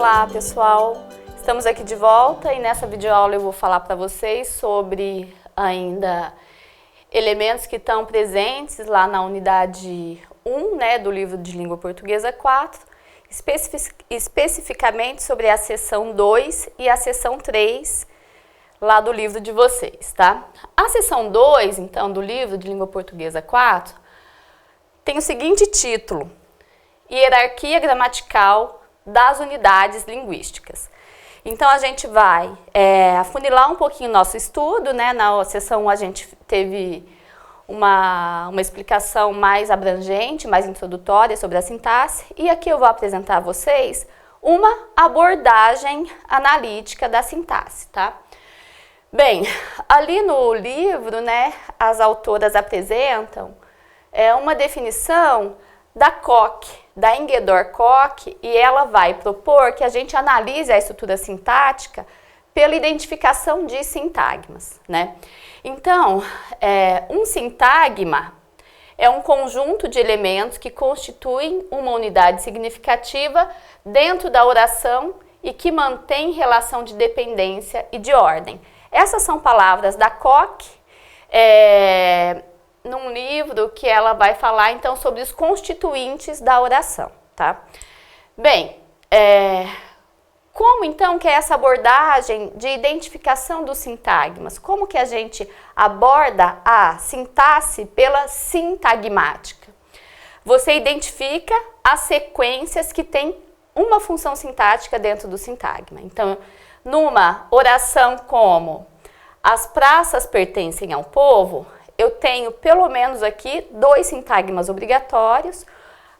Olá pessoal, estamos aqui de volta e nessa videoaula eu vou falar para vocês sobre ainda elementos que estão presentes lá na unidade 1, né, do livro de língua portuguesa 4, especificamente sobre a seção 2 e a seção 3 lá do livro de vocês, tá? A seção 2, então, do livro de língua portuguesa 4 tem o seguinte título: Hierarquia gramatical das unidades linguísticas. Então, a gente vai afunilar um pouquinho o nosso estudo, né? Na seção 1 a gente teve uma explicação mais abrangente, mais introdutória sobre a sintaxe, e aqui eu vou apresentar a vocês uma abordagem analítica da sintaxe, tá? Bem, ali no livro, né, as autoras apresentam uma definição da Koch, da Engedor-Koch, e ela vai propor que a gente analise a estrutura sintática pela identificação de sintagmas, né? Então, um sintagma é um conjunto de elementos que constituem uma unidade significativa dentro da oração e que mantém relação de dependência e de ordem. Essas são palavras da Koch, num livro que ela vai falar, então, sobre os constituintes da oração, tá? Bem, como, então, que é essa abordagem de identificação dos sintagmas? Como que a gente aborda a sintaxe pela sintagmática? Você identifica as sequências que têm uma função sintática dentro do sintagma. Então, numa oração como as praças pertencem ao povo, eu tenho pelo menos aqui 2 sintagmas obrigatórios,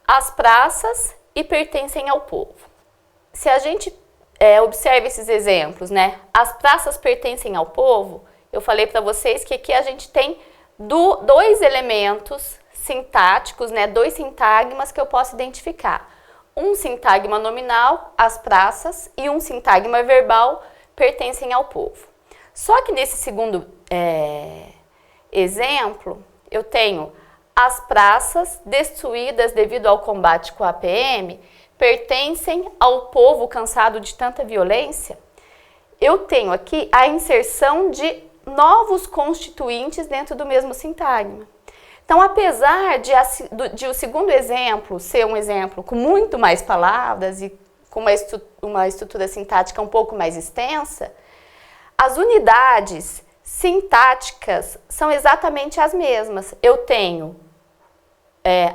as praças e pertencem ao povo. Se a gente observa esses exemplos, né? As praças pertencem ao povo, eu falei para vocês que aqui a gente tem 2 elementos sintáticos, né? 2 sintagmas que eu posso identificar. Um sintagma nominal, as praças, e um sintagma verbal, pertencem ao povo. Só que nesse segundo exemplo, eu tenho as praças destruídas devido ao combate com a PM, pertencem ao povo cansado de tanta violência. Eu tenho aqui a inserção de novos constituintes dentro do mesmo sintagma. Então, apesar de o segundo exemplo ser um exemplo com muito mais palavras e com uma estrutura sintática um pouco mais extensa, as unidades sintáticas são exatamente as mesmas. Eu tenho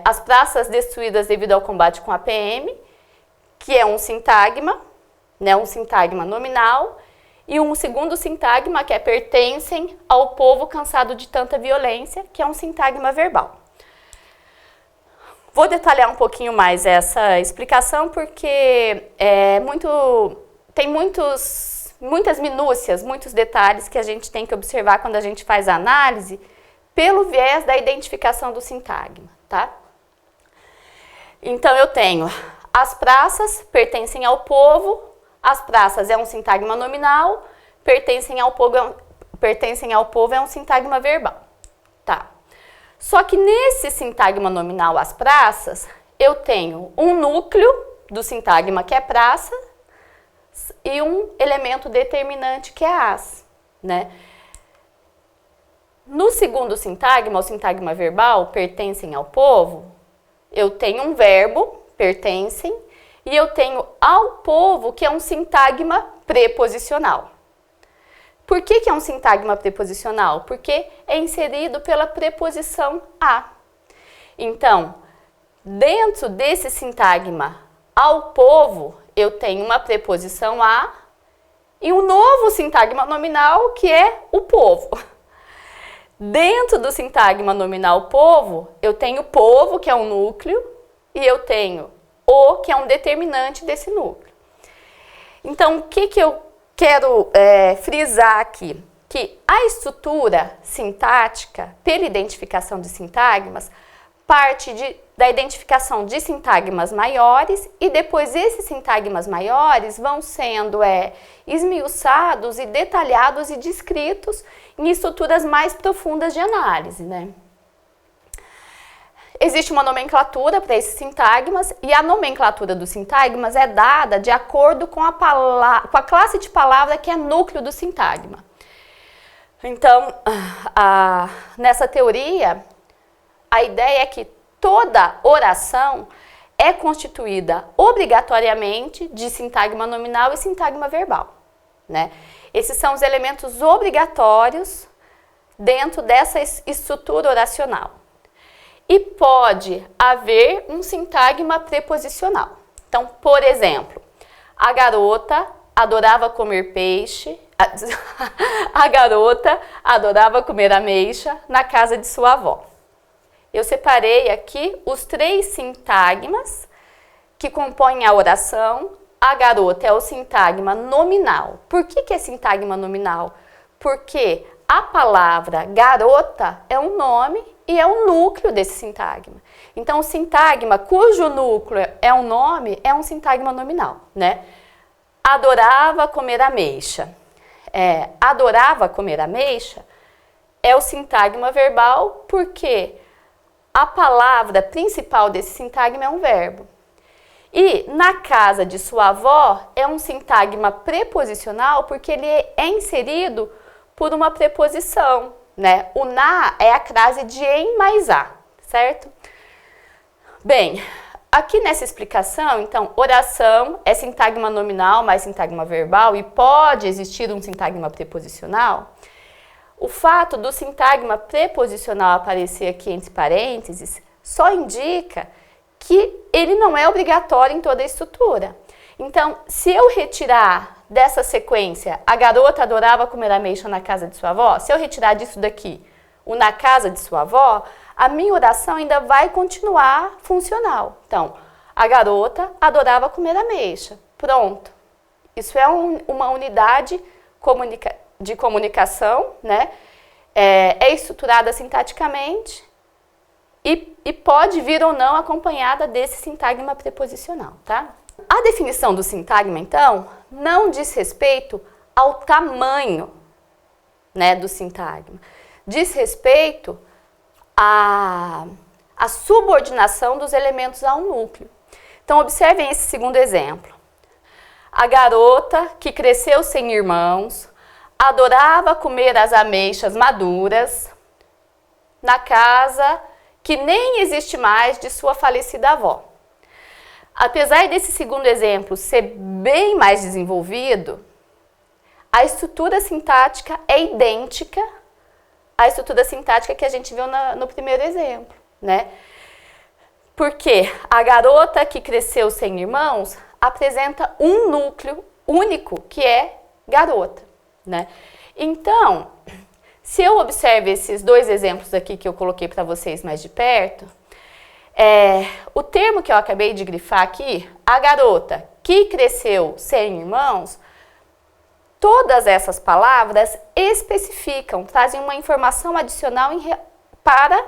as praças destruídas devido ao combate com a PM, que é um sintagma, né, um sintagma nominal, e um segundo sintagma que pertencem ao povo cansado de tanta violência, que é um sintagma verbal. Vou detalhar um pouquinho mais essa explicação, porque tem muitas minúcias, muitos detalhes que a gente tem que observar quando a gente faz a análise pelo viés da identificação do sintagma, tá? Então, eu tenho as praças pertencem ao povo, as praças é um sintagma nominal, pertencem ao povo é um sintagma verbal, tá? Só que nesse sintagma nominal, as praças, eu tenho um núcleo do sintagma que é praça, e um elemento determinante que é as, né? No segundo sintagma, o sintagma verbal, pertencem ao povo, eu tenho um verbo, pertencem, e eu tenho ao povo, que é um sintagma preposicional. Por que é um sintagma preposicional? Porque é inserido pela preposição a. Então, dentro desse sintagma ao povo, eu tenho uma preposição a e um novo sintagma nominal, que é o povo. Dentro do sintagma nominal povo, eu tenho povo, que é um núcleo, e eu tenho o, que é um determinante desse núcleo. Então, o que eu quero frisar aqui? Que a estrutura sintática, pela identificação de sintagmas, parte da identificação de sintagmas maiores, e depois esses sintagmas maiores vão sendo esmiuçados e detalhados e descritos em estruturas mais profundas de análise, né? Existe uma nomenclatura para esses sintagmas e a nomenclatura dos sintagmas é dada de acordo com a classe de palavra que é núcleo do sintagma. Então, nessa teoria, a ideia é que toda oração é constituída obrigatoriamente de sintagma nominal e sintagma verbal, né? Esses são os elementos obrigatórios dentro dessa estrutura oracional. E pode haver um sintagma preposicional. Então, por exemplo, a garota adorava comer peixe, a garota adorava comer ameixa na casa de sua avó. Eu separei aqui os 3 sintagmas que compõem a oração. A garota é o sintagma nominal. Por que é sintagma nominal? Porque a palavra garota é um nome e é o núcleo desse sintagma. Então, o sintagma cujo núcleo é um nome é um sintagma nominal, né? Adorava comer ameixa. Adorava comer ameixa é o sintagma verbal porque a palavra principal desse sintagma é um verbo. E na casa de sua avó é um sintagma preposicional porque ele é inserido por uma preposição, né? O na é a crase de em mais a, certo? Bem, aqui nessa explicação, então, oração é sintagma nominal mais sintagma verbal e pode existir um sintagma preposicional. O fato do sintagma preposicional aparecer aqui entre parênteses só indica que ele não é obrigatório em toda a estrutura. Então, se eu retirar dessa sequência, a garota adorava comer ameixa na casa de sua avó, se eu retirar disso daqui, o na casa de sua avó, a minha oração ainda vai continuar funcional. Então, a garota adorava comer ameixa. Pronto. Isso é uma unidade de comunicação, né? É estruturada sintaticamente e pode vir ou não acompanhada desse sintagma preposicional, tá? A definição do sintagma, então, não diz respeito ao tamanho, né, do sintagma. Diz respeito à subordinação dos elementos a um núcleo. Então, observem esse segundo exemplo. A garota que cresceu sem irmãos adorava comer as ameixas maduras na casa que nem existe mais de sua falecida avó. Apesar desse segundo exemplo ser bem mais desenvolvido, a estrutura sintática é idêntica à estrutura sintática que a gente viu no primeiro exemplo, né? Porque a garota que cresceu sem irmãos apresenta um núcleo único, que é garota, né? Então, se eu observo esses 2 exemplos aqui que eu coloquei para vocês mais de perto, o termo que eu acabei de grifar aqui, a garota que cresceu sem irmãos, todas essas palavras especificam, trazem uma informação adicional para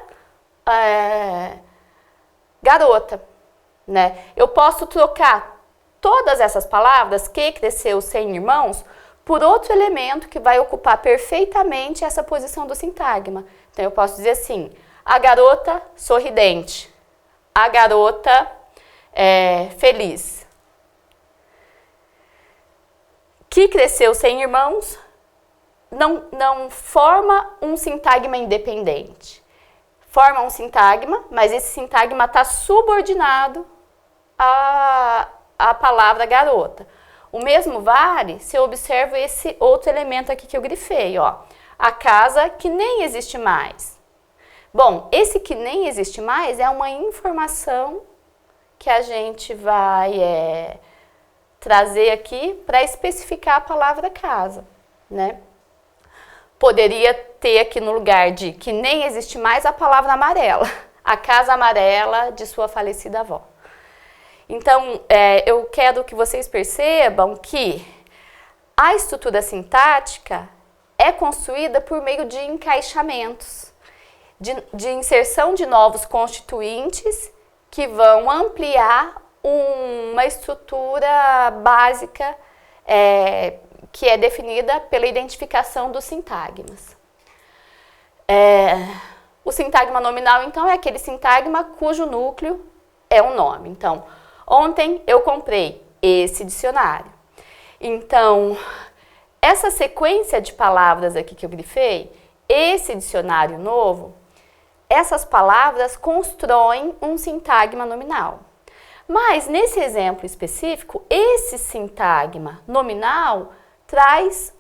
garota, né? Eu posso trocar todas essas palavras, que cresceu sem irmãos, por outro elemento que vai ocupar perfeitamente essa posição do sintagma. Então, eu posso dizer assim, a garota sorridente, a garota feliz. Que cresceu sem irmãos não forma um sintagma independente. Forma um sintagma, mas esse sintagma está subordinado à palavra garota. O mesmo vale se eu observo esse outro elemento aqui que eu grifei, ó. A casa que nem existe mais. Bom, esse que nem existe mais é uma informação que a gente vai trazer aqui para especificar a palavra casa, né? Poderia ter aqui no lugar de que nem existe mais a palavra amarela, a casa amarela de sua falecida avó. Então, eu quero que vocês percebam que a estrutura sintática é construída por meio de encaixamentos, de inserção de novos constituintes que vão ampliar uma estrutura básica que é definida pela identificação dos sintagmas. O sintagma nominal, então, é aquele sintagma cujo núcleo é um nome. Então, ontem eu comprei esse dicionário. Então, essa sequência de palavras aqui que eu grifei, esse dicionário novo, essas palavras constroem um sintagma nominal. Mas, nesse exemplo específico, esse sintagma nominal traz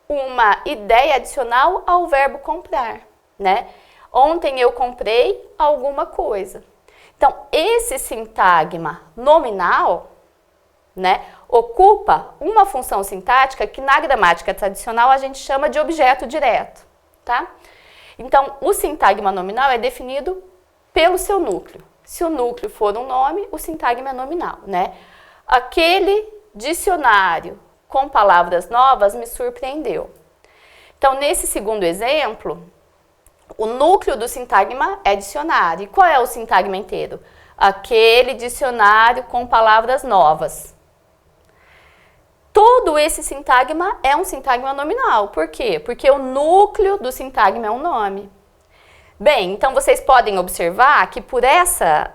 uma ideia adicional ao verbo comprar, né? Ontem eu comprei alguma coisa. Então, esse sintagma nominal, né, ocupa uma função sintática que na gramática tradicional a gente chama de objeto direto, tá? Então, o sintagma nominal é definido pelo seu núcleo. Se o núcleo for um nome, o sintagma é nominal, né? Aquele dicionário com palavras novas me surpreendeu. Então, nesse segundo exemplo, o núcleo do sintagma é dicionário. E qual é o sintagma inteiro? Aquele dicionário com palavras novas. Todo esse sintagma é um sintagma nominal. Por quê? Porque o núcleo do sintagma é um nome. Bem, então vocês podem observar que por essa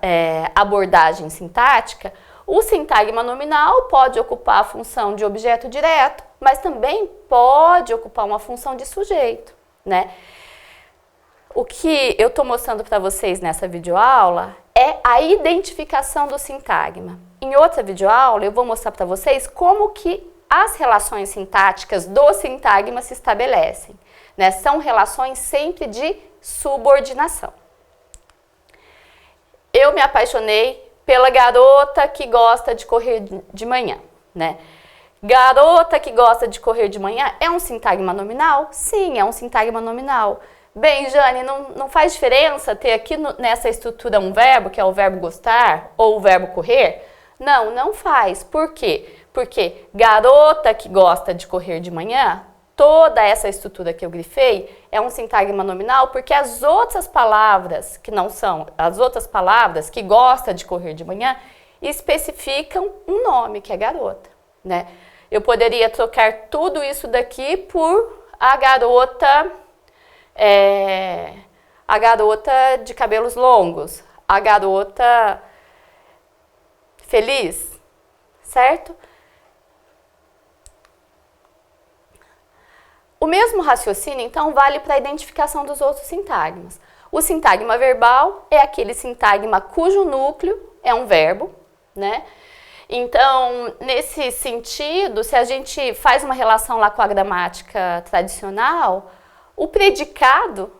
abordagem sintática, o sintagma nominal pode ocupar a função de objeto direto, mas também pode ocupar uma função de sujeito, né? O que eu estou mostrando para vocês nessa videoaula é a identificação do sintagma. Em outra videoaula, eu vou mostrar para vocês como que as relações sintáticas do sintagma se estabelecem, né? São relações sempre de subordinação. Eu me apaixonei pela garota que gosta de correr de manhã, né? Garota que gosta de correr de manhã é um sintagma nominal? Sim, é um sintagma nominal. Bem, Jane, não faz diferença ter aqui nessa estrutura um verbo, que é o verbo gostar, ou o verbo correr? Não, não faz. Por quê? Porque garota que gosta de correr de manhã, toda essa estrutura que eu grifei é um sintagma nominal, porque as outras palavras que não são, as outras palavras que gosta de correr de manhã, especificam um nome, que é garota, né? Eu poderia trocar tudo isso daqui por a garota de cabelos longos, a garota feliz, certo? O mesmo raciocínio, então, vale para a identificação dos outros sintagmas. O sintagma verbal é aquele sintagma cujo núcleo é um verbo, né? Então, nesse sentido, se a gente faz uma relação lá com a gramática tradicional, o predicado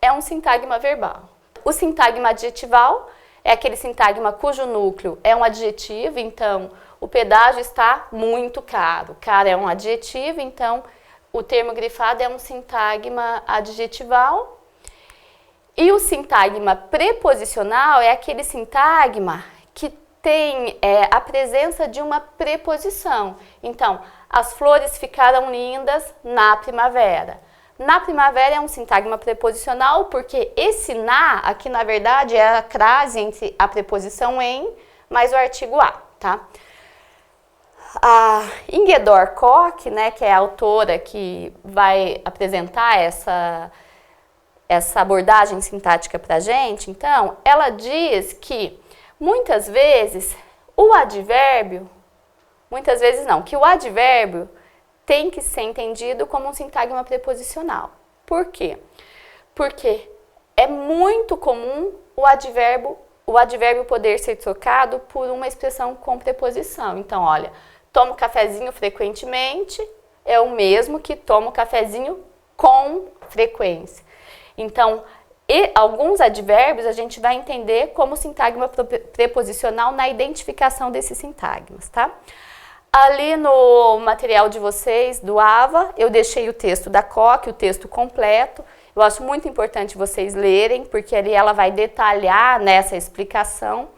é um sintagma verbal. O sintagma adjetival é aquele sintagma cujo núcleo é um adjetivo, então o pedágio está muito caro. Caro é um adjetivo, então o termo grifado é um sintagma adjetival. E o sintagma preposicional é aquele sintagma que tem a presença de uma preposição. Então, as flores ficaram lindas na primavera. Na primavera é um sintagma preposicional porque esse na, aqui na verdade, é a crase entre a preposição em mais o artigo a, tá? A Ingeborg Koch, né, que é a autora que vai apresentar essa abordagem sintática pra gente, então, ela diz que muitas vezes o advérbio, que o advérbio tem que ser entendido como um sintagma preposicional. Por quê? Porque é muito comum o advérbio poder ser trocado por uma expressão com preposição. Então, olha, tomo cafezinho frequentemente é o mesmo que tomo cafezinho com frequência. Então, alguns advérbios a gente vai entender como sintagma preposicional na identificação desses sintagmas, tá? Ali no material de vocês, do AVA, eu deixei o texto da Koch, o texto completo. Eu acho muito importante vocês lerem, porque ali ela vai detalhar nessa explicação.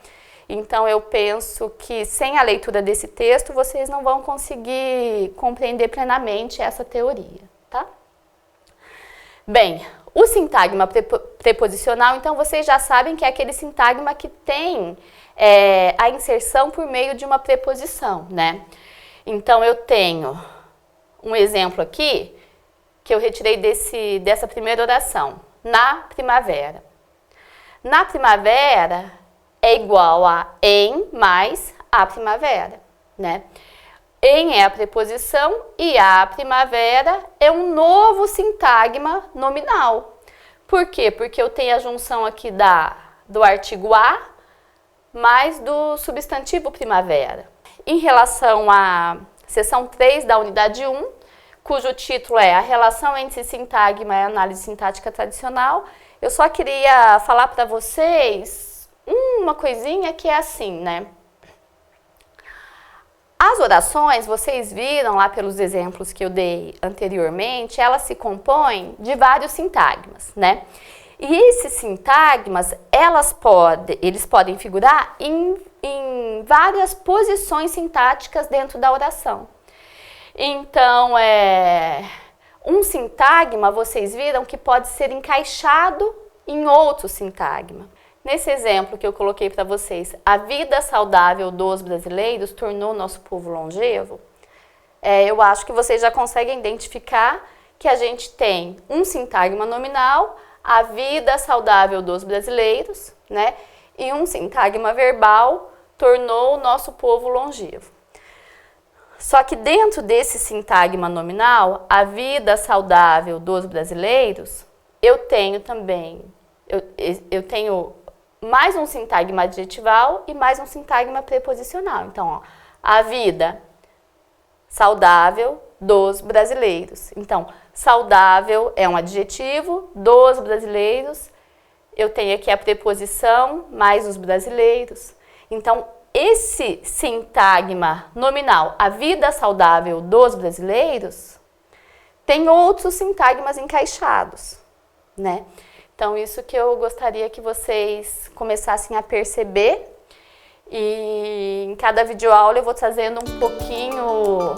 Então, eu penso que sem a leitura desse texto, vocês não vão conseguir compreender plenamente essa teoria, tá? Bem, o sintagma preposicional, então, vocês já sabem que é aquele sintagma que tem a inserção por meio de uma preposição, né? Então, eu tenho um exemplo aqui, que eu retirei dessa primeira oração, na primavera. Na primavera é igual a em mais a primavera, né? Em é a preposição e a primavera é um novo sintagma nominal. Por quê? Porque eu tenho a junção aqui do artigo a mais do substantivo primavera. Em relação à seção 3 da unidade 1, cujo título é A relação entre sintagma e análise sintática tradicional, eu só queria falar para vocês uma coisinha que é assim, né? As orações, vocês viram lá pelos exemplos que eu dei anteriormente, elas se compõem de vários sintagmas, né? E esses sintagmas, eles podem figurar em várias posições sintáticas dentro da oração. Então, um sintagma, vocês viram que pode ser encaixado em outro sintagma. Nesse exemplo que eu coloquei para vocês, a vida saudável dos brasileiros tornou nosso povo longevo, eu acho que vocês já conseguem identificar que a gente tem um sintagma nominal, a vida saudável dos brasileiros, né? E um sintagma verbal, tornou o nosso povo longevo. Só que dentro desse sintagma nominal, a vida saudável dos brasileiros, eu tenho também, eu tenho mais um sintagma adjetival e mais um sintagma preposicional. Então, ó, a vida saudável dos brasileiros. Então, saudável é um adjetivo, dos brasileiros, eu tenho aqui a preposição mais os brasileiros. Então, esse sintagma nominal, a vida saudável dos brasileiros, tem outros sintagmas encaixados, né? Então, isso que eu gostaria que vocês começassem a perceber. E em cada videoaula eu vou trazendo um pouquinho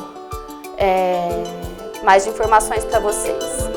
mais de informações para vocês.